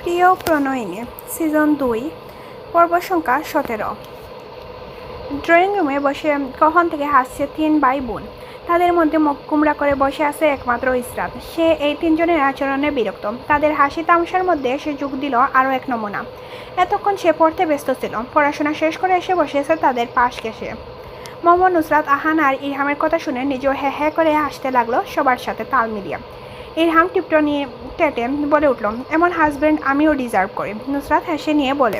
প্রিয় প্রণয়িনী সিজন 2 পর্ব সংখ্যা 17। ড্রয়িং রুমে বসে কখন থেকে হাসছে 3 ভাই বোন। তাদের মধ্যে মুখ কুমড়া করে বসে আছে একমাত্র ইসরাত। সে এই 3 জনের আচরণে বিরক্ত। তাদের হাসি তামাশার মধ্যে সে যোগ দিল আরও এক নমুনা। এতক্ষণ সে পড়তে ব্যস্ত ছিল। পড়াশোনা শেষ করে এসে বসেছে তাদের পাশ ঘেঁষে। মোহাম্মদ নুসরাত আহান আর ইরহামের কথা শুনে নিজেও হ্যাঁ হ্যাঁ করে হাসতে লাগলো সবার সাথে তাল মিলিয়ে। ইরহাম টিপটো নিয়ে টেটে বলে উঠল, এমন হাজব্যান্ড আমিও ডিজার্ভ করি। নুসরাত হেসে নিয়ে বলে,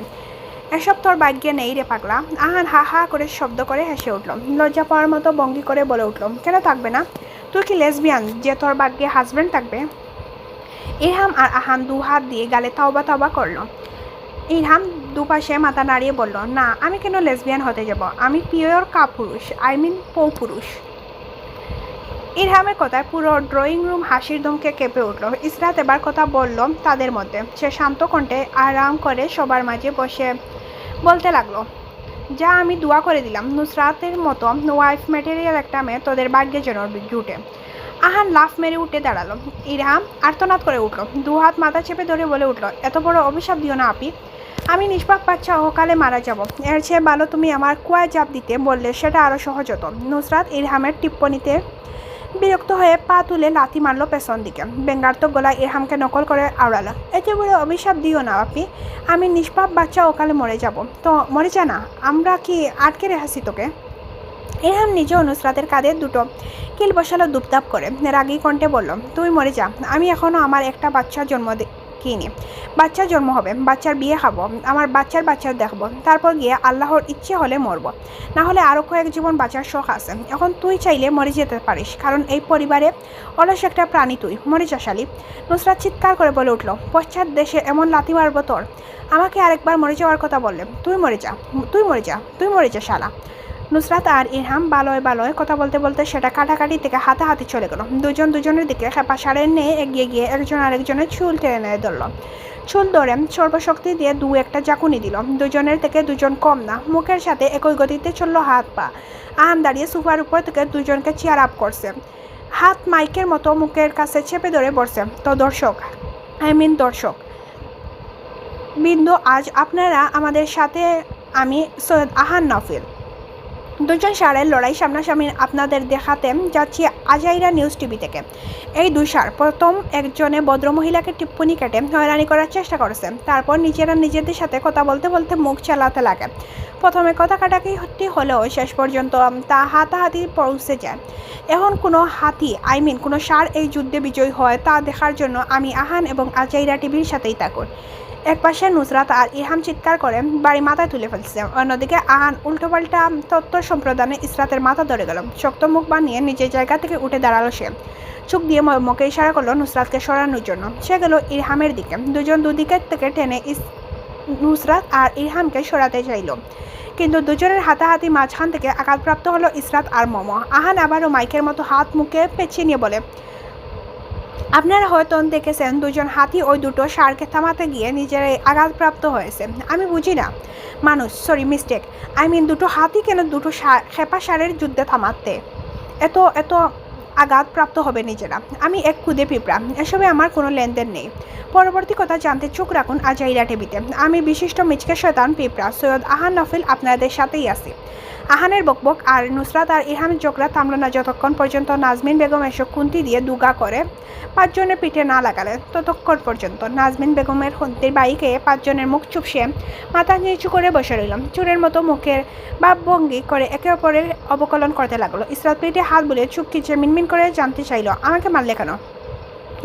এসব তোর ভাগ্যে নেই রে পাগলা। আহান হা হা করে শব্দ করে হেসে উঠল। লজ্জা পাওয়ার মতো ভঙ্গি করে বলে উঠল, কেন থাকবে না? তুই কি লেসবিয়ান যে তোর ভাগ্যে হাজব্যান্ড থাকবে? ইরহাম আর আহান দু হাত দিয়ে গালে তাওবা তাওবা করল। ইরহাম দুপাশে মাথা নাড়িয়ে বলল, না আমি কেন লেসবিয়ান হতে যাব? আমি পিওর কাপুরুষ, পৌ পুরুষ। ইরহামের কথায় পুরো ড্রয়িং রুম হাসির ধমকে কেঁপে উঠল। ইসরাত এবার কথা বলল তাদের মধ্যে। সে শান্ত কণ্ঠে আরাম করে সবার মাঝে বসে বলতে লাগলো, যা আমি দোয়া করে দিলাম নুসরাতের মতো ওয়াইফ ম্যাটেরিয়াল একটা মেয়ে তোদের ভাগ্যে যেন জুটে। আহান লাফ মেরে উঠে দাঁড়ালো। ইরহাম আর্তনাদ করে উঠল, দু হাত মাথা চেপে ধরে বলে উঠল, এত বড় অভিশাপ দিও না আপি। আমি নিষ্পাপ বাচ্চা অকালে মারা যাব। এর চেয়ে ভালো তুমি আমার কুয়ায় চাপ দিতে বললে সেটা আরও সহজ হতো। নুসরাত ইরহামের টিপ্পনিতে বিরক্ত হয়ে পা তুলে লাথি মারল পেছন দিকে। ব্যঙ্গাত্মক গলায় ইরহামকে নকল করে আওড়ালো, এতে বড় অভিশাপ দিও না আপনি। আমি নিষ্পাপ বাচ্চা ওকালে মরে যাব। তো মরে যা না, আমরা কি আটকে রেখেছি তোকে? ইরহাম নিজেও নুসরাতের কাঁধে দুটো কিল বসালো দুপদাপ করে। রাগী কণ্ঠে বলল, তুই মরে যা। আমি এখনও আমার একটা বাচ্চার জন্ম কিনি। বাচ্চার জন্ম হবে, বাচ্চার বিয়ে খাবো, আমার বাচ্চার দেখবো, তারপর গিয়ে আল্লাহর ইচ্ছে হলে মরবো, না হলে আরও কয়েক জীবন বাঁচার শখ আছে। এখন তুই চাইলে মরে যেতে পারিস, কারণ এই পরিবারে অলস একটা প্রাণী তুই। মরে যা শালি। নুসরাত চিৎকার করে বলে উঠল, পশ্চাৎ দেশে এমন লাথি মারবো তোর। আমাকে আরেকবার মরে যাওয়ার কথা বললে তুই মরে যা, তুই মরে যা, তুই মরে যা শালা। নুসরাত আর ইরহাম বালয় কথা বলতে বলতে সেটা কাটাকাটি থেকে হাতাহাতি চলে গেল। দুজন দুজনের দিকে খেপা সারের নিয়ে এগিয়ে গিয়ে একজন আরেকজনের চুল টেনে ধরল। চুল ধরে সর্বশক্তি দিয়ে দু একটা জাকুনি দিল। দুজনের থেকে দুজন কম না। মুখের সাথে একই গতিতে চলল হাত পা। আহান দাঁড়িয়ে সোফার উপর থেকে দুজনকে চেয়ার আপ করছে। হাত মাইকের মতো মুখের কাছে চেপে ধরে বসছে। তো দর্শক বিন্দু, আজ আপনারা আমাদের সাথে, আমি সৈয়দ আহান নফিল, দুজন সারের লড়াই সামনাসামনি আপনাদের দেখাতে যাচ্ছি আজাইরা নিউজ টিভি থেকে। এই দুই সার প্রথম একজনে ভদ্রমহিলাকে টিপ্পনি কেটে হয়রানি করার চেষ্টা করেছে। তারপর নিজেরা নিজেদের সাথে কথা বলতে বলতে মুখ চালাতে লাগে। প্রথমে কথা কাটাকাটি হলেও শেষ পর্যন্ত তা হাতাহাতি পৌঁছে যায়। এখন কোনো কোনো সার এই যুদ্ধে বিজয়ী হয় তা দেখার জন্য আমি আহান এবং আজাইরা টিভির সাথেই থাকুন। একপাশে নুসরাত আর ইরহাম চিৎকার করে বাড়ি মাথায় তুলে ফেলছে। অন্যদিকে আহান উল্টোপাল্টা তথ্য সম্প্রদানে ইসরাতের মাথা ধরে গেল। শক্ত মুখ বানিয়ে নিজের জায়গা থেকে উঠে দাঁড়ালো সে। চোখ দিয়ে মুখে ইশারা করলো নুসরাতকে সরানোর জন্য। সে গেল ইরহামের দিকে। দুজন দুদিকের থেকে টেনে নুসরাত আর ইরহামকে সরাতে চাইল, কিন্তু দুজনের হাতাহাতি মাঝখান থেকে আঘাতপ্রাপ্ত হলো ইসরাত আর মোমো। আহান আবারও মাইকের মতো হাত মুখে পেঁচিয়ে নিয়ে বলে, আপনারা হয়তো দেখেছেন দুজন হাতি ওই দুটো ষাঁড়কে থামাতে গিয়ে নিজেরাই আঘাতপ্রাপ্ত হয়েছে। আমি বুঝি না মিস্টেক। দুটো হাতি কেন দুটো খেপা ষাঁড়ের যুদ্ধে থামাতে এত আঘাতপ্রাপ্ত হবে নিজেরা? আমি এক খুদে পিঁপড়া, এসবে আমার কোনো লেনদেন নেই। পরবর্তী কথা জানতে চোখ রাখুন আজাইরা টিভিতে। আমি বিশিষ্ট মিচকে শয়তান পিঁপড়া সৈয়দ আহান নফিল আপনাদের সাথেই আছি। আহানের বকবক আর নুসরাত আর ইরহামের ঝগড়া থামল না যতক্ষণ পর্যন্ত নাজমিন বেগম এসে খুন্তি দিয়ে দুগা করে 5 জনের পিঠে না লাগালেন। ততক্ষণ পর্যন্ত নাজমিন বেগমের হন্তির বাইকে 5 জনের মুখ চুপসে মাথা নিচু করে বসে রইল। চোরের মতো মুখের ভাবভঙ্গি করে একে অপরের অবকলন করতে লাগলো। ইসরাত পিঠে হাত বুলিয়ে চুপ খিচে মিনমিন করে জানতে চাইল, আমাকে মারলে কেন?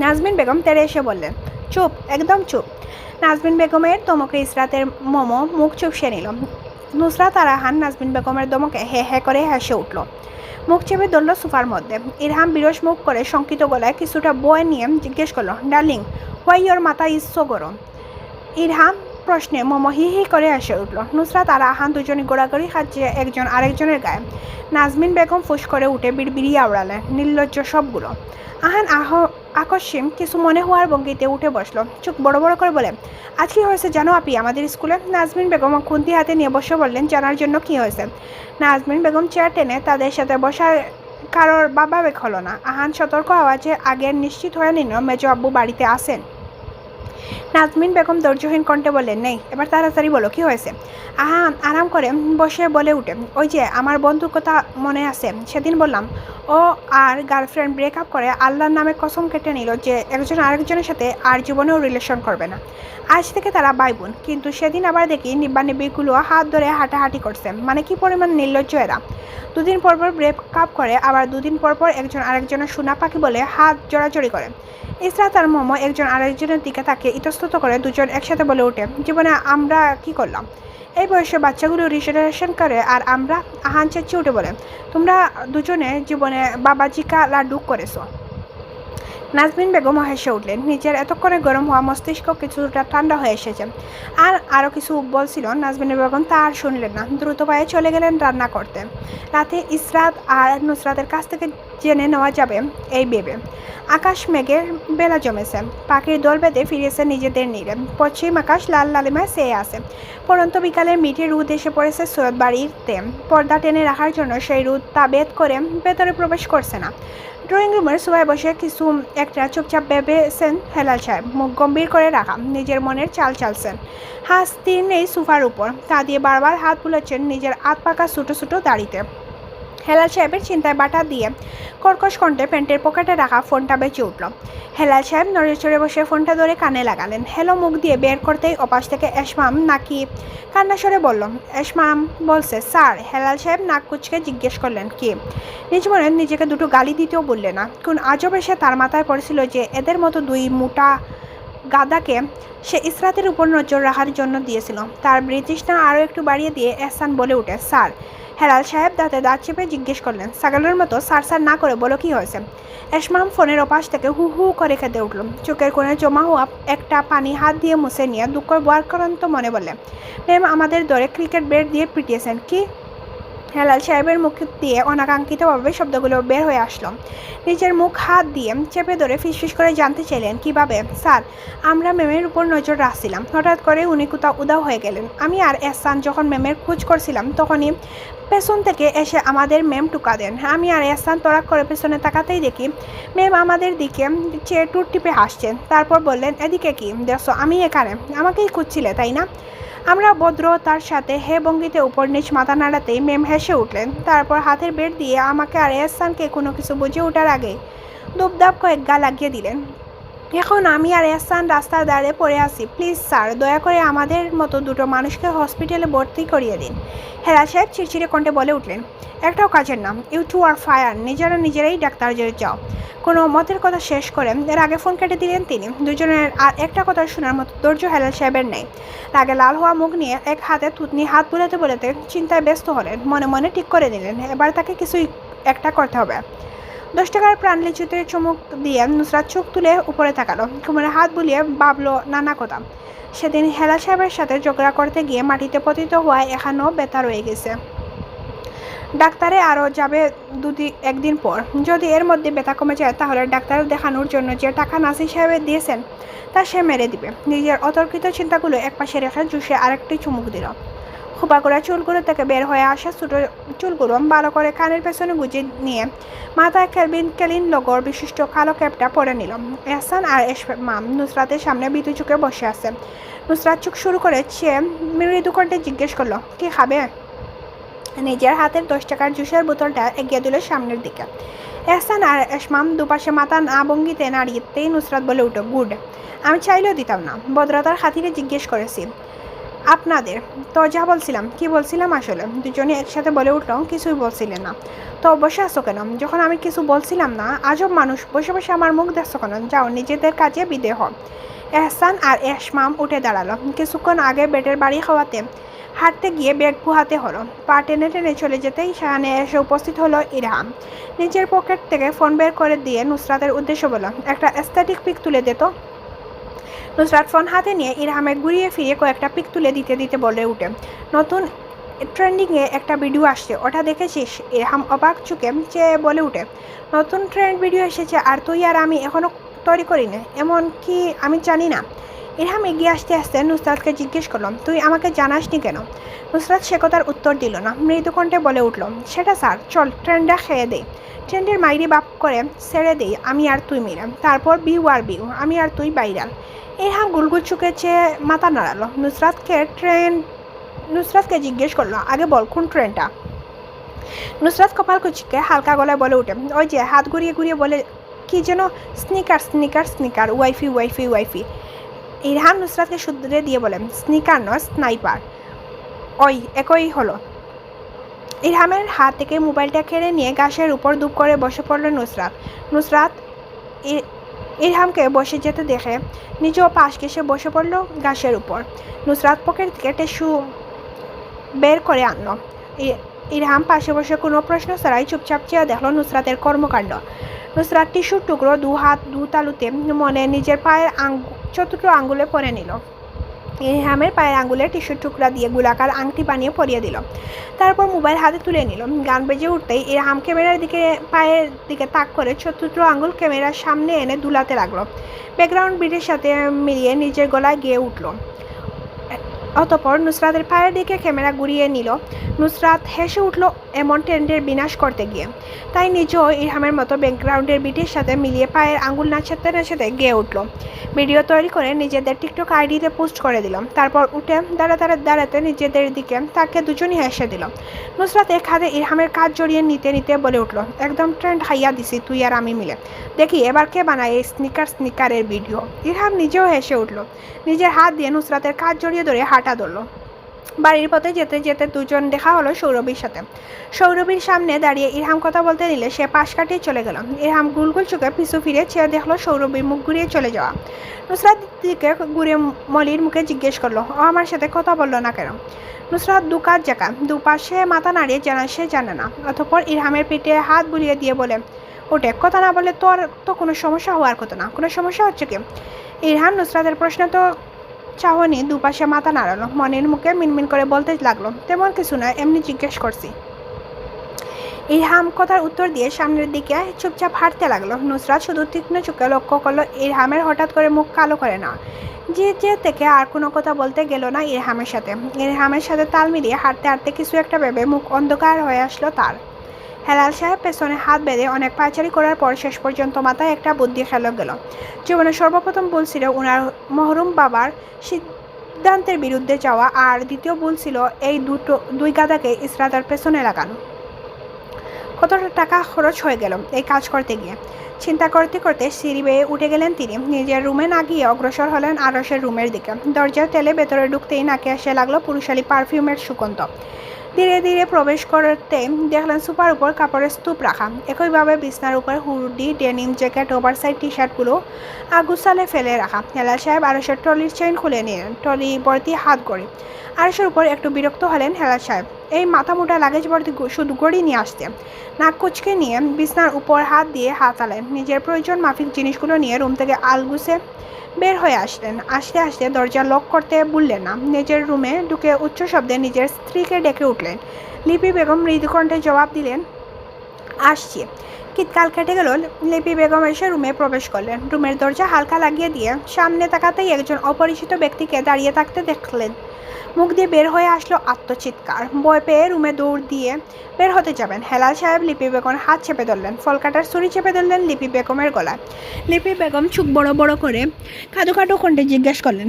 নাজমিন বেগম তেড়ে এসে বললেন, চুপ, একদম চুপ। নাজমিন বেগমের ধমকে ইসরাতের মোমো মুখ চুপসে নিল। নুসরাত আর আহান নাজমিন বেগমের ধমকে হে হে করে হেসে উঠল। মুখ চেপে ধরল সোফার মধ্যে। ইরহাম বিরস মুখ করে শঙ্কিত গলায় কিছুটা বয়ে নিয়ে জিজ্ঞেস করলো, ডার্লিং, হোয়াই ইয়োর মাথা ইজ সো গরম? ইরহাম প্রশ্নে মোমো হি হি করে হেসে উঠল। নুসরাত আর আহান দুজনই গোড়াগড়ি খাচ্ছে একজন আরেকজনের গায়ে। নাজমিন বেগম ফুস করে উঠে বিড়বিড়িয়ে আওড়ালেন, নির্লজ্জ সবগুলো। আহান আকস্মিক কিছু মনে হওয়ার ভঙ্গিতে উঠে বসলো। চোখ বড় বড় করে বলে, আজ কি হয়েছে জানো আপি আমাদের স্কুলে? নাজমিন বেগম খুন্তি হাতে নিয়ে বসে বললেন, জানার জন্য কি হয়েছে? নাজমিন বেগম চেয়ার টেনে তাদের সাথে বসার কারোর বাবা হলো না। আহান সতর্ক আওয়াজে আগের নিশ্চিত হয়ে নিল মেজো আব্বু বাড়িতে আসেন। নাজমিন বেগম ধৈর্যহীন কণ্ঠে বললেন, নেই, এবার তাড়াতাড়ি বলো কি হয়েছে। আহান আরাম করে বসে বলে উঠে, ওই যে আমার বন্ধুর কথা মনে আছে, সেদিন বললাম ও আর গার্লফ্রেন্ড ব্রেকআপ করে আল্লাহর নামে কসম কেটে নিল যে একজন আরেকজনের সাথে আর জীবনেও রিলেশন করবে না। আজ থেকে তারা ভাই বোন, কিন্তু সেদিন আবার দেখি নিব্বানিব্বিগুলো হাত ধরে হাঁটাহাঁটি করছে। মানে কি পরিমাণ নির্লজ্জ এরা। দুদিন পর পর ব্রেকআপ করে, আবার দুদিন পর পর একজন আরেকজনের সোনা পাখি বলে হাত জড়াজড়ি করে। ইসরাত আর মোমো একজন আরেকজনের দিকে তাকে ইতস্তত করে দুজন একসাথে বলে ওঠে, জীবনে আমরা কি করলাম। এই বয়সে বাচ্চাগুলো রিলেশন করে আর আমরা। আহান চেঁচিয়ে উঠে বলে, তোমরা দুজনে জীবনে বাবাজিকা লাড্ডু করেছো। নাজমিন বেগম হেসে উঠলেন। নিজের এতক্ষণে গরম হওয়া মস্তিষ্ক কিছুটা ঠান্ডা হয়ে এসেছে। আর আরও কিছু বলছিল নাজমিন বেগম, তা আর শুনলেন না। দ্রুত পায়ে চলে গেলেন রান্না করতে। রাতে ইসরাত আর নুসরাতের কাছ থেকে জেনে নেওয়া যাবে এই ভেবে। আকাশ মেঘের বেলা জমেছে। পাখির দল বেঁধে ফিরেছে নিজেদের নীড়ে। পশ্চিম আকাশ লাল লালিমায় চেয়ে আছে। পরন্ত বিকালের মিঠে রোদ এসে পড়েছে সৈয়দ বাড়িতে। পর্দা টেনে রাখার জন্য সেই রোদ তাবেদ করে ভেতরে প্রবেশ করছে না। ড্রয়িং রুমের সোফায় বসে কিছু একটা চুপচাপ ভেবেছেন হেলাল সাহেব। মুখ গম্ভীর করে রাখা, নিজের মনের চাল চালছেন। হাত স্থির নেই সোফার উপর, তা দিয়ে বারবার হাত বুলাচ্ছেন নিজের আত পাকা ছোটো ছোটো দাড়িতে। হেলাল সাহেবের চিন্তায় বাটা দিয়ে কর্কশ কণ্ঠে প্যান্টের পকেটে রাখা ফোনটা বেঁচে উঠল। হেলাল সাহেব নড়ে চড়ে বসে ফোনটা ধরে কানে লাগালেন। হ্যালো মুখ দিয়ে বের করতেই ওপাশ থেকে এসমাম নাকি কান্না সরে বলল, এসমাম বলছে স্যার। হেলাল সাহেব নাক কুচকে জিজ্ঞেস করলেন, কি? নিজ মনে নিজেকে দুটো গালি দিতেও বললে না। কোন আজব এসে তার মাথায় পড়েছিল যে এদের মতো দুই মোটা গাদাকে সে ইসরাতের উপর নজর রাখার জন্য দিয়েছিল। তার ব্রিটিশটা আরও একটু বাড়িয়ে দিয়ে এহসান বলে উঠে, স্যার। হেলাল সাহেব দাঁতে দাঁত চেপে জিজ্ঞেস করলেন, ছাগলের মতো সার সার না করে বলো কি হয়েছে। এসমাম ফোনের ওপাশ থেকে হু হু করে খেতে উঠল। চোখের কোণে জমা হওয়া একটা পানি হাত দিয়ে মুছে নিয়ে দুঃখ বাক্রান্ত মনে বললেন, ম্যাম আমাদের দরে ক্রিকেট ব্যাট দিয়ে পিটিয়েছেন। কি? হেলাল সাহেবের মুখ দিয়ে অনাকাঙ্ক্ষিতভাবে শব্দগুলো বের হয়ে আসলো। নিজের মুখ হাত দিয়ে চেপে ধরে ফিসফিস করে জানতে চাইলেন, কিভাবে? স্যার, আমরা ম্যামের উপর নজর রাখছিলাম, হঠাৎ করে উনি কোথাও উদাও হয়ে গেলেন। আমি আর এহসান যখন ম্যামের খোঁজ করছিলাম তখনই পেছন থেকে এসে আমাদের ম্যাম টুকা দেন। আমি আর এহসান তড়াক করে পেছনে তাকাতেই দেখি ম্যাম আমাদের দিকে চেয়ে টুট টিপে হাসছেন। তারপর বললেন, এদিকে কি দেখছো? আমি এখানে। আমাকেই খুঁজছিলে তাই না? আমরা ভদ্রতার সাথে হে ভঙ্গিতে উপর নিচ মাথা নাড়াতেই ম্যাম হেসে উঠলেন। তারপর হাতের বের দিয়ে আমাকে আর এহসানকে কোনো কিছু বুঝে ওঠার আগে দুপদাপ কয়েক গা লাগিয়ে দিলেন। এখন আমি আর এহসান রাস্তার ধারে পড়ে আছি। প্লিজ স্যার, দয়া করে আমাদের মতো দুটো মানুষকে হসপিটালে ভর্তি করিয়ে দিন। হেলাল সাহেব চিড়চিড়ে কণ্ঠে বলে উঠলেন, একটাও কাজের নাম। You too are fire. নিজেরাই ডাক্তার যাও। কোনো মতের কথা শেষ করে এর আগে ফোন কেটে দিলেন তিনি। দুজনের আর একটা কথা শোনার মতো ধৈর্য হেলাল সাহেবের নেই। রাগে লাল হওয়া মুখ নিয়ে এক হাতে থুতনি হাত বুলাতে বুলাতে চিন্তায় ব্যস্ত হলেন। মনে মনে ঠিক করে নিলেন এবার তাকে কিছুই একটা করতে হবে। 10 টাকার প্রাণ লিচুতে চুমুক দিয়ে নুসরাত চোখ তুলে উপরে তাকালো। কোমরে হাত বুলিয়ে ভাবলো নানা কথা। সেদিন হেলাল সাহেবের সাথে ঝগড়া করতে গিয়ে মাটিতে পতিত হওয়ায় এখনও ব্যথা রয়ে গেছে। ডাক্তারে আরও যাবে একদিন পর। যদি এর মধ্যে ব্যথা কমে যায় তাহলে ডাক্তার দেখানোর জন্য যে টাকা নাসির সাহেবের দিয়েছেন তা সে মেরে দিবে। নিজের অতর্কিত চিন্তাগুলো একপাশে রেখে জুসে আরেকটি চুমুক দিল। খোপা করা চুলগুলো থেকে বের হয়ে আসা ছোটো চুলগুলো ভালো করে কানের পেছনে গুজে নিয়ে মাথায় ক্যালিন লগর বিশিষ্ট কালো ক্যাপটা পরে নিল। এহসান আর এসমাম নুসরাতের সামনে বিতু চোখে বসে আছে। নুসরাত চোখ শুরু করে সে মৃদু কণ্ঠে জিজ্ঞেস করলো, কি খাবে? নিজের হাতের 10 টাকার জুসের বোতলটা এগিয়ে দিল সামনের দিকে। এহসান আর এসমাম দুপাশে মাথা না ভঙ্গিতে নাড়িয়েতেই নুসরাত বলে উঠো, গুড। আমি চাইলেও দিতাম না, ভদ্রতার খাতিরে জিজ্ঞেস করেছি আপনাদের। তো যা বলছিলাম। কি বলছিলাম আসলে? দুজনে একসাথে বলে উঠল, কিছুই বলছিলেন না। তো বসে আসো কেন? যখন আমি কিছু বলছিলাম না। আজব মানুষ, বসে বসে আমার মুখ দেখছো কেন? যাও নিজেদের কাজে বিদেয় হও। এহসান আর এসমাম উঠে দাঁড়ালো। কিছুক্ষণ আগে বেডের বাড়ি খাওয়াতে হাঁটতে গিয়ে ব্যাগ পোহাতে হলো। পা টেনে টেনে চলে যেতেই সেখানে এসে উপস্থিত হলো ইরহাম। নিজের পকেট থেকে ফোন বের করে দিয়ে নুসরাতের উদ্দেশ্য বলল, একটা অ্যাস্থেটিক পিক তুলে দে তো। নুসরাত ফোন হাতে নিয়ে ইরহামে ঘুরিয়ে ফিরিয়ে কয়েকটা পিক তুলে দিতে দিতে বলে উঠে, নতুন ট্রেন্ডিংয়ে একটা ভিডিও আসছে, ওটা দেখেছিস? ইরহাম অবাক চোখে চেয়ে বলে উঠে, নতুন ট্রেন্ড ভিডিও এসেছে আর তুই আর আমি এখনও তৈরি করি না? এমন কি আমি জানি না? ইরহাম এগিয়ে আসতে আসতে নুসরাতকে জিজ্ঞেস করলাম, তুই আমাকে জানাসনি কেন? নুসরাত সে কথার উত্তর দিল না। মৃদু কণ্ঠে বলে উঠল, সেটা স্যার, চল ট্রেন্ডটা খেয়ে দেই। ট্রেন্ডের মাইরি বাপ করে ছেড়ে দেই আমি আর তুই মিলে। তারপর বিউ আর বিউ, আমি আর তুই বাইরাল। ইরহাম গুলগুল চুকে চেয়ে মাথা নাড়ালো। নুসরাতকে জিজ্ঞেস করলো, আগে বল কোন ট্রেনটা? নুসরাত কপাল কুচকে হালকা গলায় বলে উঠে, ওই যে হাত ঘুরিয়ে ঘুরিয়ে বলে কি যেন স্নিকার স্নিকার স্নিকার, ওয়াইফি ওয়াইফি ওয়াইফি। ইরহাম নুসরাতকে শুধরে দিয়ে বলে, স্নিকার নয় স্নাইপার, ওই একই হলো। ইরহামের হাত থেকে মোবাইলটা কেড়ে নিয়ে ঘাসের উপর দুপ করে বসে পড়ল নুসরাত ইরহামকে বসে যেতে দেখে নিজেও পাশ ঘেসে বসে পড়ল ঘাসের উপর। নুসরাত পকেট থেকে টিস্যু বের করে আনলো। ইরহাম পাশে বসে কোনো প্রশ্ন ছাড়াই চুপচাপ চেয়ে দেখলো নুসরাতের কর্মকাণ্ড। নুসরাত টিস্যুর টুকরো দু হাত দু তালুতে মনে নিজের পায়ের চতুর্থ আঙ্গুলে পরে নিল। ইরহামের পায়ের আঙ্গুলে টিস্যুর টুকরা দিয়ে গোলাকার আংটি বানিয়ে পরিয়ে দিল। তারপর মোবাইল হাতে তুলে নিল। গান বেজে উঠতেই ইরহাম ক্যামেরার দিকে পায়ের দিকে তাক করে চতুর্থ আঙ্গুল ক্যামেরার সামনে এনে দুলাতে লাগলো। ব্যাকগ্রাউন্ড বিটের সাথে মিলিয়ে নিজের গলায় গেয়ে উঠল। অতঃপর নুসরাতের পায়ের দিকে ক্যামেরা ঘুরিয়ে নিল। নুসরাত হেসে উঠল এমন ট্রেন্ডের বিনাশ করতে গিয়ে। তাই নিজেও ইরহামের মতো ব্যাকগ্রাউন্ডের বিটের সাথে মিলিয়ে পায়ের আঙ্গুল নাচাতে নাচাতে গেয়ে উঠল। ভিডিও তৈরি করে নিজেদের টিকটক আইডিতে পোস্ট করে দিল। তারপর উঠে দাঁড়াতে নিজেদের দিকে তাকে দুজনই হেসে দিল। নুসরাত এক হাতে ইরহামের কাজ জড়িয়ে নিতে নিতে বলে উঠল, একদম ট্রেন্ড হাইয়া দিছি তুই আর আমি মিলে। দেখি এবার কে বানায় এই স্নিকারের ভিডিও। ইরহাম নিজেও হেসে উঠল। নিজের হাত দিয়ে নুসরাতের কাজ জড়িয়ে ধরে হাঁটা ধরল। বাড়ির পথে যেতে যেতে দুজন দেখা হলো সৌরভীর সাথে। সৌরভীর সামনে দাঁড়িয়ে ইরহাম কথা বলতে নিলে সে পাশ কাটিয়ে চলে গেল। ইরহাম গুলগুল চোখে পিছু ফিরে চেয়ে দেখলো সৌরভীর মুখ ঘুরিয়ে চলে যাওয়া। নুসরাত দিকে ঘুরে মলির মুখে জিজ্ঞেস করলো, ও আমার সাথে কথা বললো না কেন? নুসরাত দুকাত জায়গা দুপাশে মাথা নাড়িয়ে সে জানে না। অতঃপর ইরহামের পেটে হাত বুলিয়ে দিয়ে বলে ওঠে, কথা না বলে তোর তো কোনো সমস্যা হওয়ার কথা না। কোনো সমস্যা হচ্ছে কি? ইরহাম নুসরাতের প্রশ্ন তো চাহনি দুপাশে মাথা নাড়ালো। মনের মুখে মিনমিন করে বলতে লাগলো, তেমন কিছু না, এমনি জিজ্ঞেস করছি। ইরহাম কথার উত্তর দিয়ে সামনের দিকে চুপচাপ হাঁটতে লাগলো। নুসরাত শুধু তীক্ষ্ণ চোখে লক্ষ্য করলো ইরহামের হঠাৎ করে মুখ কালো করে না। যে থেকে আর কোনো কথা বলতে গেল না ইরহামের সাথে তাল মিলিয়ে হাঁটতে হাঁটতে কিছু একটা ভেবে মুখ অন্ধকার হয়ে আসলো তার। হেলাল সাহেব পেছনে হাত বেঁধে অনেক পায়চারি করার পর শেষ পর্যন্ত মাথায় একটা বুদ্ধি খেলো গেল। জীবনে সর্বপ্রথম ভুল ছিল ওনার মহরুম বাবার সিদ্ধান্তের বিরুদ্ধে যাওয়া, আর দ্বিতীয় ভুল ছিল এই দুই গাদাকে ইসরাতার পেছনে লাগানো। কতটা টাকা খরচ হয়ে গেল এই কাজ করতে গিয়ে। চিন্তা করতে করতে সিঁড়ি বেয়ে উঠে গেলেন তিনি। নিজের রুমে না গিয়ে অগ্রসর হলেন আরশের রুমের দিকে। দরজা ঠেলে ভেতরে ঢুকতেই নাকে এসে লাগলো পুরুষালী পারফিউমের সুগন্ধ। ধীরে ধীরে প্রবেশ করতে দেখলেন সোফার উপর কাপড়ের স্তূপ রাখা। একইভাবে বিছনার উপর হুডি, ডেনিম জ্যাকেট, ওভারসাইজ টি শার্টগুলো আগুসালে ফেলে রাখা। হেলাল সাহেব আরশের ট্রলির চেইন খুলে নিলেন। ট্রলি ভর্তি হাত গড়ি। আরশের উপর একটু বিরক্ত হলেন হেলাল সাহেব। এই মাথা মোটা লাগেজ ভর্তি শুধু গড়ি নিয়ে আসতে। নাক কুচকে নিয়ে বিছনার উপর হাত দিয়ে হাতালেন। নিজের প্রয়োজন মাফিক জিনিসগুলো নিয়ে রুম থেকে আলগুছে বের হয়ে আসলেন। আসতে আসতে দরজা লক করতে ভুললেন না। নিজের রুমে ঢুকে উচ্চ শব্দে নিজের স্ত্রীকে ডেকে উঠলেন। লিপি বেগম মৃদুকণ্ঠে জবাব দিলেন, আসছি। শীতকাল কেটে গেল। লিপি বেগম এসে রুমে প্রবেশ করলেন। রুমের দরজা হালকা লাগিয়ে দিয়ে সামনে তাকাতেই একজন অপরিচিত ব্যক্তিকে দাঁড়িয়ে থাকতে দেখলেন। মুখ দিয়ে বের হয়ে আসলো আত্মচিৎকার। ভয় পেয়ে রুমে দৌড় দিয়ে বের হতে যাবেন। হেলাল সাহেব লিপি বেগমের হাত চেপে ধরলেন। ফলকাটার ছুরি চেপে ধরলেন লিপি বেগমের গলায়। লিপি বেগম চোখ বড় বড় করে কাঁদো কাঁদো কণ্ঠে জিজ্ঞেস করলেন,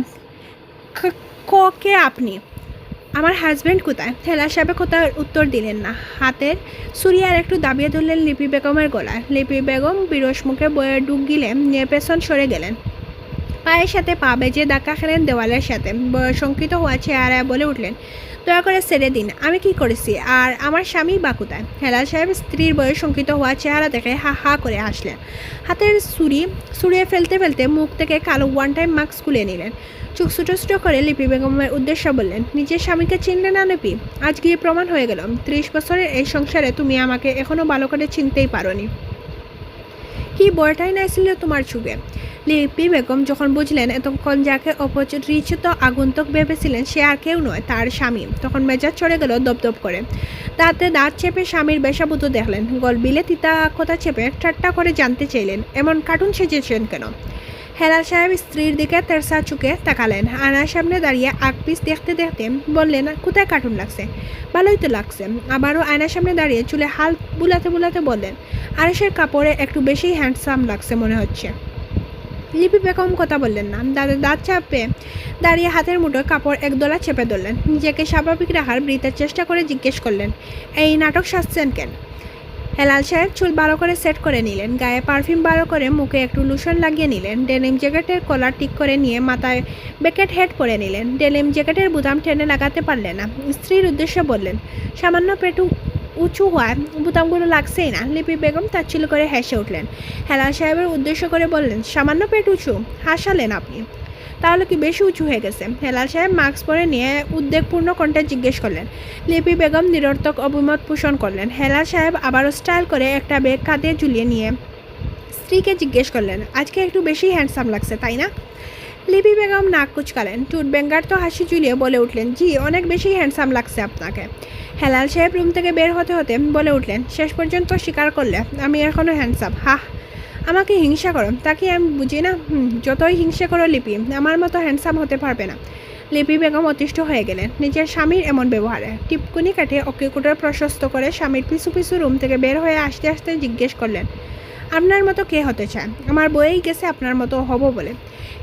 কে আপনি? আমার হাজব্যান্ড কোথায়? হেলাল সাহেব কোথায় উত্তর দিলেন না। হাতের ছুরি আর একটু দাবিয়ে ধরলেন লিপি বেগমের গলায়। লিপি বেগম বিরস মুখে বয়ে ডুব গিলে নিয়ে পেছন সরে গেলেন। পায়ের সাথে পা বেজে ধাক্কা খেলেন দেওয়ালের সাথে। শঙ্কিত হওয়া চেহারায় বলে উঠলেন, দয়া করে ছেড়ে দিন, আমি কি করেছি? আর আমার স্বামী বা কোথায়? হেলাল সাহেব স্ত্রীর বয়ে শঙ্কিত হওয়া চেহারা দেখে হা হা করে হাসলেন। হাতের ছুরি ছুঁড়িয়ে ফেলতে ফেলতে মুখ থেকে কালো ওয়ান টাইম মাস্ক খুলে নিলেন। চোখ ছোটো ছোটো করে লিপি বেগমের উদ্দেশ্যে বললেন, নিজের স্বামীকে চিনলে না লিপি? আজ গিয়ে প্রমাণ হয়ে গেল 30 বছরের এই সংসারে তুমি আমাকে এখনও ভালো করে চিনতেই পারোনি। কি বয়টাই নাই ছিল তোমার চুগে? লিপি বেগম যখন বুঝলেন এতক্ষণ যাকে অপরিচিত আগন্তুক ভেবেছিলেন সে আর কেউ নয়, তার স্বামী, তখন মেজাজ চড়ে গেল দপদপ করে। তাতে দাঁত চেপে স্বামীর বেশাবুতো দেখলেন। গলবিলে তিতা কথা চেপে ঠাট্টা করে জানতে চাইলেন, এমন কার্টুন সেজেছেন কেন? হেলাল সাহেব স্ত্রীর দিকে তেরসা চুকে তাকালেন। আয়নার সামনে দাঁড়িয়ে আকপিস দেখতে দেখতে বললেন, কোথায় কার্টুন লাগছে? ভালোই তো লাগছে। আবারও আয়নার সামনে দাঁড়িয়ে চুলে হাল বুলাতে বুলাতে বললেন, আরশের কাপড়ে একটু বেশি হ্যান্ডসাম লাগছে মনে হচ্ছে। লিপি বেগম কথা বললেন না, দাঁত চাপে দাঁড়িয়ে হাতের মুঠোয় কাপড় একদলা চেপে ধরলেন। নিজেকে স্বাভাবিক রাখার বৃথার চেষ্টা করে জিজ্ঞেস করলেন, এই নাটক সাজছেন কেন? হেলাল সাহেব চুল ভালো করে সেট করে নিলেন, গায়ে পারফিউম ভালো করে, মুখে একটু লোশন লাগিয়ে নিলেন, ডেনিম জ্যাকেটের কলার ঠিক করে নিয়ে মাথায় ব্যাকেট হেড পরে নিলেন। ডেনিম জ্যাকেটের বোতাম টেনে লাগাতে পারলেন না। স্ত্রীর উদ্দেশ্যে বললেন, সামান্য পেটু উঁচু হওয়ায় বোতামগুলো লাগছেই না। লিপি বেগম তাচ্ছিল্য করে হেসে উঠলেন। হেলাল সাহেবের উদ্দেশ্য করে বললেন, সামান্য পেট উঁচু? হাসালেন আপনি, তাহলে কি বেশি উঁচু হয়ে গেছে? হেলাল সাহেব মাস্ক পরে নিয়ে উদ্বেগপূর্ণ কণ্ঠে জিজ্ঞেস করলেন। লিপি বেগম নিরর্থক অভিমত পোষণ করলেন। হেলাল সাহেব আবারও স্টাইল করে একটা ব্যাগ কাঁধে ঝুলিয়ে নিয়ে স্ত্রীকে জিজ্ঞেস করলেন, আজকে একটু বেশি হ্যান্ডসাম লাগছে, তাই না? লিপি বেগম নাক কুচকালেন, টুট ব্যাঙ্গার তো হাসি ঝুলিয়ে বলে উঠলেন, জি, অনেক বেশি হ্যান্ডসাম লাগছে আপনাকে। হেলাল সাহেব রুম থেকে বের হতে হতে বলে উঠলেন, শেষ পর্যন্ত স্বীকার করলে আমি এখনও হ্যান্ডসাম? হাহ, আমাকে হিংসা করো, তা কি আমি বুঝি না? যতই হিংসা করো লিপি, আমার মতো হ্যান্ডসাম হতে পারবে না। লিপি বেগম অতিষ্ঠ হয়ে গেলেন নিজের স্বামীর এমন ব্যবহারে। টিপকুনি কাটে অকিকুটার প্রশস্ত করে স্বামীর পিছু পিছু রুম থেকে বের হয়ে আসতে আসতে জিজ্ঞেস করলেন, আপনার মতো কে হতে চায়? আমার বইয়েই গেছে আপনার মতো হব বলে।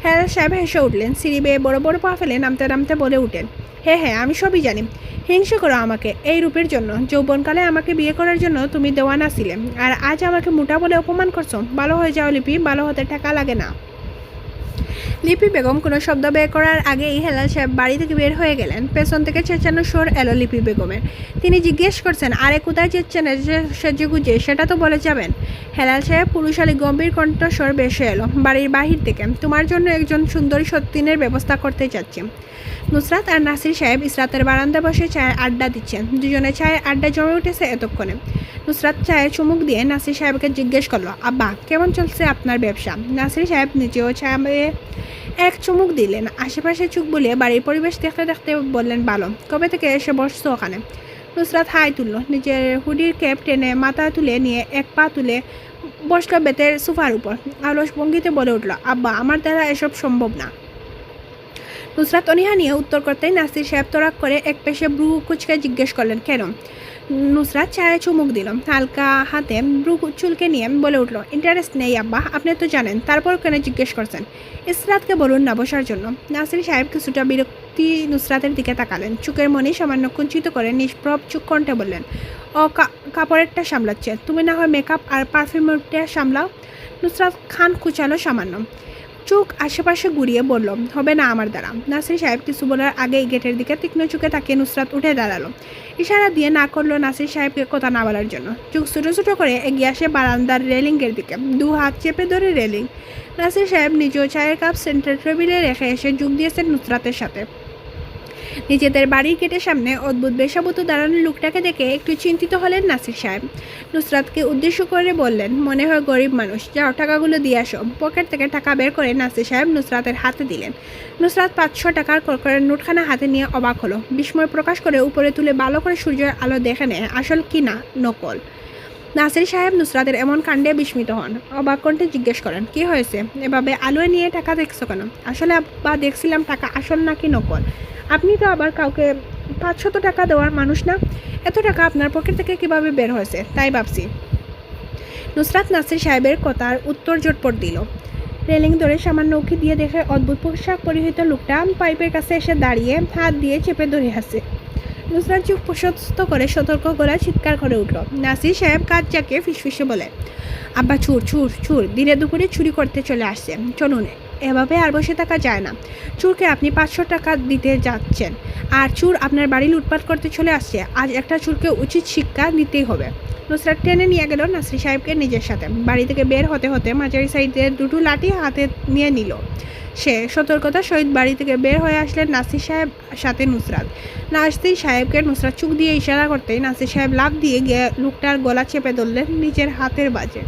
হেলাল সাহেব হেসে উঠলেন, সিঁড়ি বেয়ে বড় বড় পা ফেলে নামতে নামতে বলে উঠলেন, হ্যাঁ হ্যাঁ, আমি সবই জানি। হিংসা করো আমাকে এই রূপের জন্য। যৌবনকালে আমাকে বিয়ে করার জন্য তুমি দেওয়ানা ছিলে, আর আজ আমাকে মোটা বলে অপমান করছো। ভালো হয়ে যাও লিপি, ভালো হতে টাকা লাগে না। লিপি বেগম কোনো শব্দ বের করার আগেই হেলাল সাহেব বাড়ি থেকে বের হয়ে গেলেন। পেছন থেকে চেঁচানো স্বর এলো লিপি বেগমের। তিনি জিজ্ঞেস করছেন, আরে কোথায় চেঁচছেন সেজে গুজে, সেটা তো বলে যাবেন। হেলাল সাহেব পুরুষালী গম্ভীর কণ্ঠস্বর ভেসে এলো বাড়ির বাহির থেকে, তোমার জন্য একজন সুন্দরী সত্যিনের ব্যবস্থা করতে চাচ্ছি। নুসরাত আর নাসির সাহেব ইসরাতের বারান্দা বসে চায়ের আড্ডা দিচ্ছেন। দুজনে চায়ের আড্ডা জমে উঠেছে এতক্ষণে। নুসরাত চায়ে চুমুক দিয়ে নাসির সাহেবকে জিজ্ঞেস করলো, আব্বা কেমন চলছে আপনার ব্যবসা? নাসির সাহেব নিজেও চায়ে এক চুমুক দিলেন, আশেপাশে চোখ বুলিয়ে বাড়ির পরিবেশ দেখতে দেখতে বললেন, ভালো। কবে থেকে এসে বসছো ওখানে? নুসরাত হাই তুলল, নিজের হুডির ক্যাপ টেনে মাথায় তুলে নিয়ে এক পা তুলে বসলো বেতের সোফার উপর। অলস ভঙ্গিতে বলে উঠল, আব্বা আমার দ্বারা এসব সম্ভব না। নুসরাত অনীহা নিয়ে উত্তর করতেই নাসির সাহেব তরাক করে এক পেশে ব্রু কুচকে জিজ্ঞেস করলেন, কেন? নুসরাত চায়ে চুমুক দিল, হালকা হাতে ব্রু চুলকে নিয়ে বলে উঠল, ইন্টারেস্ট নেই আব্বা, আপনি তো জানেন, তারপর কেন জিজ্ঞেস করছেন? ইসরাতকে বলুন না বসার জন্য। নাসির সাহেব কিছুটা বিরক্তি নুসরাতের দিকে তাকালেন, চুকের মনি সামান্য কুঞ্চিত করে নিষ্প্রভ চুপ কণ্ঠে বললেন, ও কাপড়েরটা সামলাচ্ছে, তুমি না হয় মেকআপ আর পারফিউমটা সামলাও। নুসরাত খান কুচালো সামান্য, চোখ আশেপাশে ঘুরিয়ে বলল, হবে না আমার দ্বারা। নাসির সাহেব কিছু বলার আগেই গেটের দিকে তীক্ষ্ণ চোখে তাকিয়ে নুসরাত উঠে দাঁড়ালো, ইশারা দিয়ে না করলো নাসির সাহেবকে কথা না বলার জন্য। চোখ ছোটো ছোটো করে এগিয়ে আসে বারান্দার রেলিংয়ের দিকে, দু হাত চেপে ধরে রেলিং। নাসির সাহেব নিজেও চায়ের কাপ সেন্টার টেবিলে রেখে এসে যোগ দিয়েছেন নুসরাতের সাথে। নিজেদের বাড়ির গেটের সামনে অদ্ভুত বেশাবুত দাঁড়ানো লোকটাকে দেখে একটু চিন্তিত হলেন নাসির সাহেব। নুসরাতকে উদ্দেশ্য করে বললেন, মনে হয় গরিব মানুষ, যাও টাকাগুলো দিয়ে আসো। পকেট থেকে টাকা বের করে নাসির সাহেব নুসরাতের হাতে দিলেন। নুসরাত 500 টাকার করকরের নোটখানা হাতে নিয়ে অবাক হলো, বিস্ময় প্রকাশ করে উপরে তুলে ভালো করে সূর্যের আলো দেখে নেয় আসল কি না নকল। নাসির সাহেব নুসরাতের এমন কাণ্ডে বিস্মিত হন, অবাক কণ্ঠে জিজ্ঞেস করেন, কি হয়েছে? এভাবে আলোয় নিয়ে টাকা দেখছো কেন? আসলে আব্বা, দেখছিলাম টাকা আসল নাকি নকল। আপনি তো আবার কাউকে 500 টাকা দেওয়ার মানুষ না, এত টাকা আপনার পকেট থেকে কীভাবে বের হয়েছে তাই ভাবছি। নুসরাত নাসির সাহেবের কথার উত্তর জটপট দিল। রেলিং ধরে সামান্য উঁকি দিয়ে দেখে অদ্ভুত পোশাক পরিহিত লোকটা পাইপের কাছে এসে দাঁড়িয়ে হাত দিয়ে চেপে ধরে আছে। নুসরাত চোখ প্রশস্ত করে সতর্ক গলায় চিৎকার করে উঠল। নাসির সাহেব কাজ জাঁকিয়ে ফিসফিসে বলে, আব্বা চুর চুর চুর, দিনে দুপুরে চুরি করতে চলে আসছে, চলুন। এভাবে আর বসে থাকা যায় না। চুরকে আপনি 500 টাকা দিতে যাচ্ছেন, আর চুর আপনার বাড়ি লুটপাট করতে চলে আসছে। আজ একটা চুরকে উচিত শিক্ষা দিতেই হবে। নুসরাত টেনে নিয়ে গেল নাসির সাহেবকে নিজের সাথে। বাড়ি থেকে বের হতে হতে মাঝারি সাইডের দুটো লাঠি হাতে নিয়ে নিল সে। সতর্কতার সহিত বাড়ি থেকে বের হয়ে আসলেন নাসির সাহেব সাথে নুসরাত। নাসির সাহেবকে নুসরাত চোখ দিয়ে ইশারা করতেই নাসির সাহেব লাফ দিয়ে গিয়ে লোকটার গলা চেপে ধরলেন নিজের হাতের বাজে।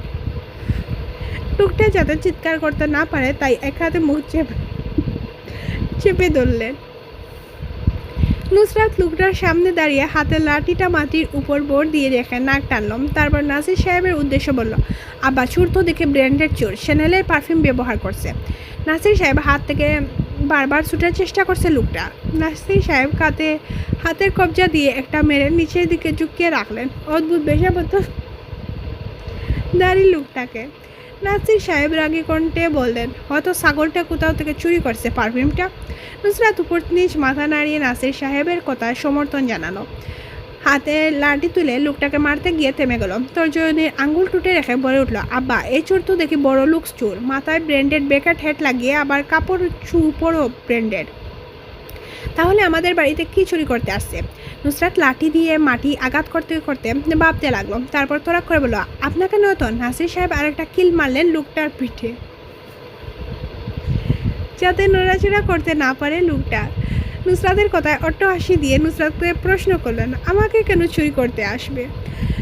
লোকটা যাতে চিৎকার করতে না পারে তাই এক হাতে মুখ চেপে ধরলেন। নুসরাত লোকটার সামনে দাঁড়িয়ে হাতের লাঠিটা মাটির উপর বোর দিয়ে রেখে নাক টানলাম। তারপর নাসির সাহেবের উদ্দেশ্য বলল, আব্বা চোর তো দেখে ব্র্যান্ডের চোর, শ্যানেলের পারফিউম ব্যবহার করছে। নাসির সাহেব হাত থেকে বারবার ছুটার চেষ্টা করছে লোকটা। নাসির সাহেব হাতের কবজা দিয়ে একটা মেরে নিচের দিকে ঝুঁকিয়ে রাখলেন অদ্ভুত বেশাবদ্ধ দাঁড়িয়ে লোকটাকে। নাসির সাহেব রাগী কণ্ঠে বললেন, হয়তো ছাগলটা কোথাও থেকে চুরি করছে পারফিউমটা। নুসরাত উপর নিজ মাথা নাড়িয়ে নাসির সাহেবের কথায় সমর্থন জানালো। হাতে লাঠি তুলে লোকটাকে মারতে গিয়ে থেমে গেল। তর্জনীর আঙ্গুল টুটে রেখে বলে উঠল, আব্বা এই চোর তো দেখি বড় লুকস চোর, মাথায় ব্র্যান্ডেড বেকার হেড লাগিয়ে আবার কাপড় উপরও ব্র্যান্ডেড। তাহলে আমাদের বাড়িতে কি চুরি করতে আসছে? নুসরাত লাঠি দিয়ে মাটি আঘাত করতে করতে ভাবতে লাগলো। তারপর তোরা করে বলল, আপনাকে নয়তো। নাসির সাহেব আরেকটা কিল মারলেন লোকটার পিঠে, যাতে নড়াচড়া করতে না পারে লোকটা। নুসরাতের কথায় অট্ট হাসি দিয়ে নুসরাতকে প্রশ্ন করলেন, আমাকে কেন চুরি করতে আসবে?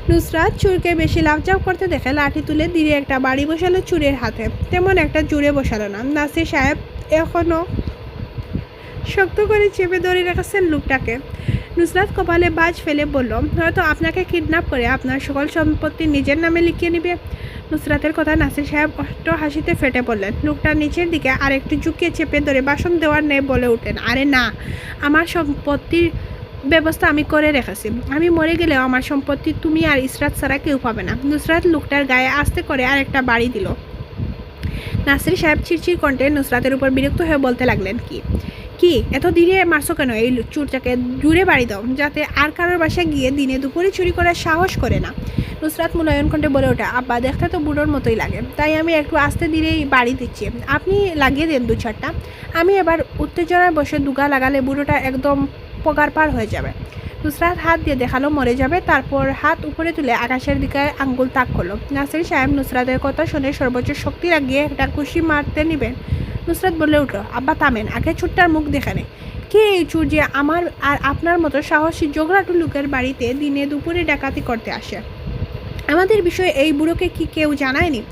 নুসরাত চোরকে বেশি লাফঝাপ করতে দেখে লাঠি তুলে ধীরে একটা বাড়ি বসালো চোরের হাতে। তেমন একটা জোরে বসালো না। নাসির সাহেব এখনও শক্ত করে চেপে ধরে রেখেছেন লোকটাকে। নুসরাত কপালে বাজ ফেলে বলল, হয়তো আপনাকে কিডন্যাপ করে আপনার সকল সম্পত্তি নিজের নামে লিখিয়ে নেবে। নুসরাতের কথা নাসির সাহেব অষ্ট হাসিতে ফেটে পড়লেন। লোকটা নিচের দিকে আর একটু ঝুঁকিয়ে চেপে ধরে বাসন দেওয়ার নেই বলে উঠলেন, আরে না, আমার সম্পত্তির ব্যবস্থা আমি করে রেখেছি। আমি মরে গেলেও আমার সম্পত্তি তুমি আর ইসরাত ছাড়া কেউ পাবে না। নুসরাত লোকটার গায়ে আস্তে করে আর একটা বাড়ি দিল। নাসির সাহেব চিরচির কণ্ঠে নুসরাতের উপর বিরক্ত হয়ে বলতে লাগলেন, কি এত ধীরে মারছো কেন? এই চোরটাকে জুড়ে বাড়ি দাও, যাতে আর কারোর বাসায় গিয়ে দিনে দুপুরে চুরি করার সাহস করে না। নুসরাত মূল্যায়ন কণ্ঠে বলে ওঠে, আব্বা দেখতে তো বুড়োর মতোই লাগে, তাই আমি একটু আস্তে ধীরেই বাড়ি দিচ্ছি, আপনি লাগিয়ে দেন 2-4টা। আমি এবার উত্তেজনায় বসে দুগা লাগালে বুড়োটা একদম পগার পার হয়ে যাবে। নুসরাত হাত দিয়ে দেখালো মরে যাবে, তারপর হাত উপরে তুলে আকাশের দিকে আঙ্গুল তাক করলো। নাসির সাহেব নুসরাতের কথা শুনে সর্বোচ্চ শক্তি লাগিয়ে একটা খুশি মারতে নেবেন। নুসরাত বলে উঠল, আব্বা থামেন, আগে ছোট্টার মুখ দেখানে। কে এই চোর যে আমার আর আপনার মতো সাহসী জোগরাটু লোকের বাড়িতে দিনে দুপুরে ডাকাতি করতে আসে? আমাদের বিষয়ে এই বুড়োকে কি কেউ জানায়নি?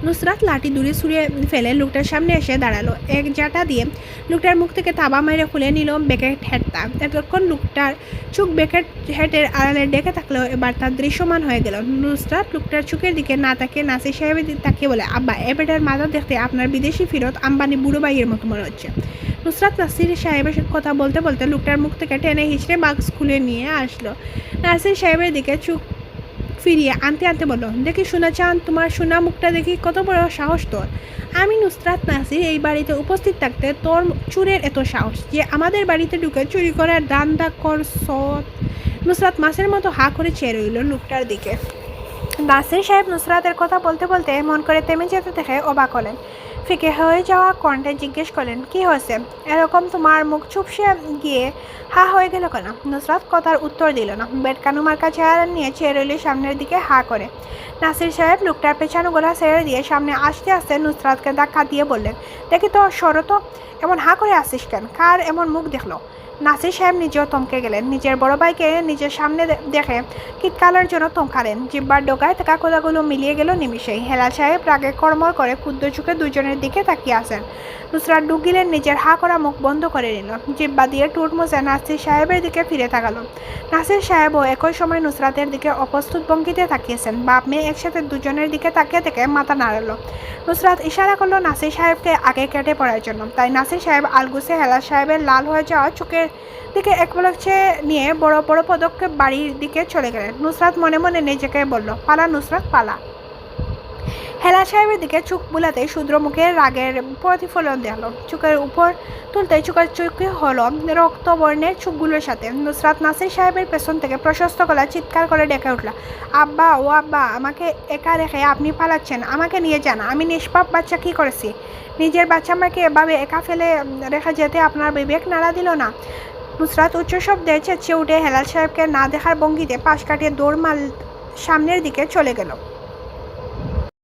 নুসরাত লাঠি দূরে ছুঁড়ে ফেলে লোকটার সামনে এসে দাঁড়ালো। এক জাটা দিয়ে লোকটার মুখ থেকে তাবা মেরে খুলে নিল বেকেট হেডটা। এতক্ষণ লোকটার চোখ বেকেট হেডের আড়ালে ডেকে থাকলেও এবার তার দৃশ্যমান হয়ে গেল। নুসরাত লোকটার চোখের দিকে না তাকিয়ে নাসির সাহেবের দিকে তাকিয়ে বলে, আব্বা এ বেটার মাথা দেখতে আপনার বিদেশি ফিরত আম্বানি বুড়ো ভাইয়ের মতো মনে হচ্ছে। নুসরাত নাসির সাহেবের কথা বলতে বলতে লোকটার মুখ থেকে টেনে হিঁচড়ে বাক্স খুলে নিয়ে আসলো। নাসির সাহেবের দিকে চোখ ফিরিয়ে আনতে আনতে বলল, দেখি শোনা চান, তোমার সোনা মুখটা দেখি, কত বড় সাহস তোর। আমি নুসরাত নাসির এই বাড়িতে উপস্থিত থাকতে তোর চুরের এত সাহস যে আমাদের বাড়িতে ঢুকে চুরি করার দান্দা করছ? নুসরাত মাছের মতো হা করে চেয়ে রইল লোকটার দিকে। নাসির সাহেব নুসরাতের কথা বলতে বলতে মন করে থেমে যেতে দেখে অবাক হলেন। ফিকে হয়ে যাওয়া কণ্ঠে জিজ্ঞেস করলেন, কি হয়েছে? এরকম তোমার মুখ চুপসে গিয়ে হা হয়ে গেল কেন? নুসরাত কথার উত্তর দিল না। বেটকানুমার কাছে নিয়ে চেয়ে রইল সামনের দিকে হা করে। নাসির সাহেব লোকটার পেছানো গোলা ছেড়ে দিয়ে সামনে আসতে আসতে নুসরাতকে ধাক্কা দিয়ে বললেন, দেখি তো সরো তো, এমন হা করে আসিস কেন? কার এমন মুখ দেখলো? নাসির সাহেব নিজেও থমকে গেলেন। নিজের বড় ভাইকে নিজের সামনে দেখে চিৎকারের জন্য থমকালেন। জিব্বার ডোকায় থাকা কথাগুলো মিলিয়ে গেল নিমিষেই। হেলাল সাহেব রাগে কর্মর করে ক্ষুদ্র চোখে দুজনের দিকে তাকিয়ে আসেন। নুসরাত ডুব গিলেন নিজের হা করা মুখ বন্ধ করে নিল। জিব্বা দিয়ে টুট মুছে নাসির সাহেবের দিকে ফিরে তাকালো। নাসির সাহেবও একই সময় নুসরাতের দিকে অপ্রস্তুত ভঙ্গিতে তাকিয়েছেন। বাপ মেয়ে একসাথে দুজনের দিকে তাকিয়ে থেকে মাথা নাড়ালো। নুসরাত ইশারা করলো নাসির সাহেবকে আগে কেটে পড়ার জন্য। তাই নাসির সাহেব আলগুসে হেলাল সাহেবের লাল হয়ে যাওয়া চোখের দিকে এক পলকে নিয়ে বড় বড় পদক্ষেপ বাড়ির দিকে চলে গেলেন। নুসরাত মনে মনে নিজেকে বলল, পালা নুসরাত পালা। হেলাল সাহেবের দিকে চোখ বুলাতে শুদ্র মুখে রাগের প্রতিফলন দেখালো। চোখের উপর তুলতে চোখে হলো রক্তবর্ণের চোখগুলোর সাথে। নুসরাত নাসির সাহেবের পেছন থেকে প্রশস্ত গলা চিৎকার করে ডেকে উঠল, আব্বা ও আব্বা, আমাকে একা রেখে আপনি পালাচ্ছেন? আমাকে নিয়ে যান, আমি নিষ্পাপ বাচ্চা কি করেছি? নিজের বাচ্চা আমাকে এভাবে একা ফেলে রেখে যেতে আপনার বিবেক নাড়া দিল না? নুসরাত উচ্চ শব্দে চেঁচিয়ে উঠে হেলাল সাহেবকে না দেখার ভঙ্গিতে পাশ কাটিয়ে দৌড় মার সামনের দিকে চলে গেল।